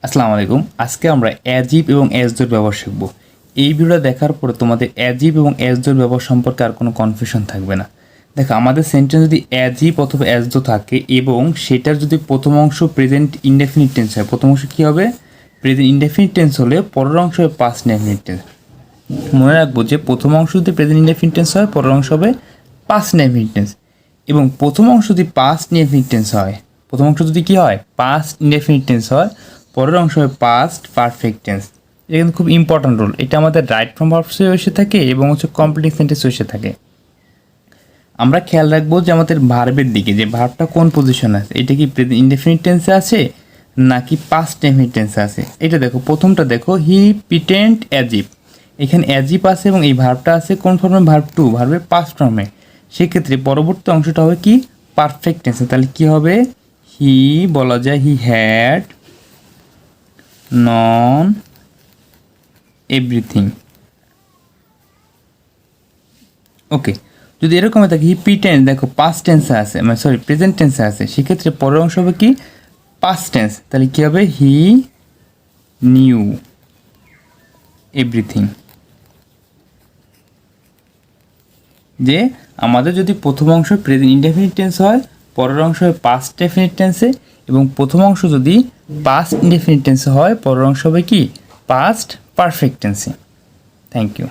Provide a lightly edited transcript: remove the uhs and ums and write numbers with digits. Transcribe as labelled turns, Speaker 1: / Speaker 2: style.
Speaker 1: আসসালামু আলাইকুম। আজকে আমরা অ্যাজিভ এবং অ্যাজডোর ব্যবহার শিখব। এই ভিডিওটা দেখার পরে তোমাদের অ্যাজিভ এবং অ্যাজডোর ব্যবহার সম্পর্কে আর কোনো কনফিউশন থাকবে না। দেখো, আমাদের সেন্টেন্স যদি অ্যাজিভ অথবা অ্যাজডো থাকে এবং সেটার যদি প্রথম অংশ প্রেজেন্ট ইনডেফিনিট টেন্স হয়, প্রথম অংশ কী হবে? প্রেজেন্ট ইনডেফিনিট টেন্স হলে পরের অংশ হবে পাস্ট ইনডেফিনিট টেন্স। মনে রাখবো যে প্রথম অংশ যদি প্রেজেন্ট ইনডেফিনিট টেন্স হয়, পরের অংশ হবে পাস্ট ইনডেফিনিট টেন্স। এবং প্রথম অংশ যদি পাস্ট ইনডেফিনিট টেন্স হয়, প্রথম অংশ যদি কী হয়? পাস্ট ইনডেফিনিট টেন্স হয়, পরের অংশ হবে পাস্ট পারফেক্ট টেন্স। এটা কিন্তু খুব ইম্পর্ট্যান্ট রোল। এটা আমাদের রাইট ফ্রম ভার্বসে এসে থাকে এবং কমপ্লিট সেন্টেন্সে এসে থাকে। আমরা খেয়াল রাখবো যে আমাদের ভার্বের দিকে, যে ভার্বটা কোন পজিশনে আছে, এটা কি প্রেজেন্ট ইনডেফিনিট টেন্সে আছে নাকি পাস্ট ইনডেফিনিট টেন্সে আছে। এটা দেখো, প্রথমটা দেখো, হি প্রিটেন্ড অ্যাজিভ, এখানে অ্যাজিভ আছে এবং এই ভার্বটা আছে কোন ফর্মে? ভার্ব টু, ভার্বের পাস্ট ফর্মে। সেক্ষেত্রে পরবর্তী অংশটা হবে কি? পারফেক্ট টেন্সে। তাহলে কি হবে? হি বলা যায় হি হ্যাড নন এভরিথিং। ওকে, যদি এরকম থাকে হি প্রিটেন্ড, দেখো পাস্ট টেন্সে আছে, মানে সরি প্রেজেন্ট টেন্সে আছে, সেক্ষেত্রে পরের অংশ হবে কি? Past tense. তাহলে কী হবে? He knew everything. যে আমাদের যদি প্রথম অংশ প্রেজেন্ট ইনডেফিনিট টেন্স হয়, পরের অংশ হবে পাস্ট ডেফিনিট টেন্সে, এবং প্রথম অংশ যদি পাস্ট ইনডেফিনিট টেন্সে হয়, পরের অংশ হবে কি? পাস্ট পারফেক্ট টেন্সে। Thank you.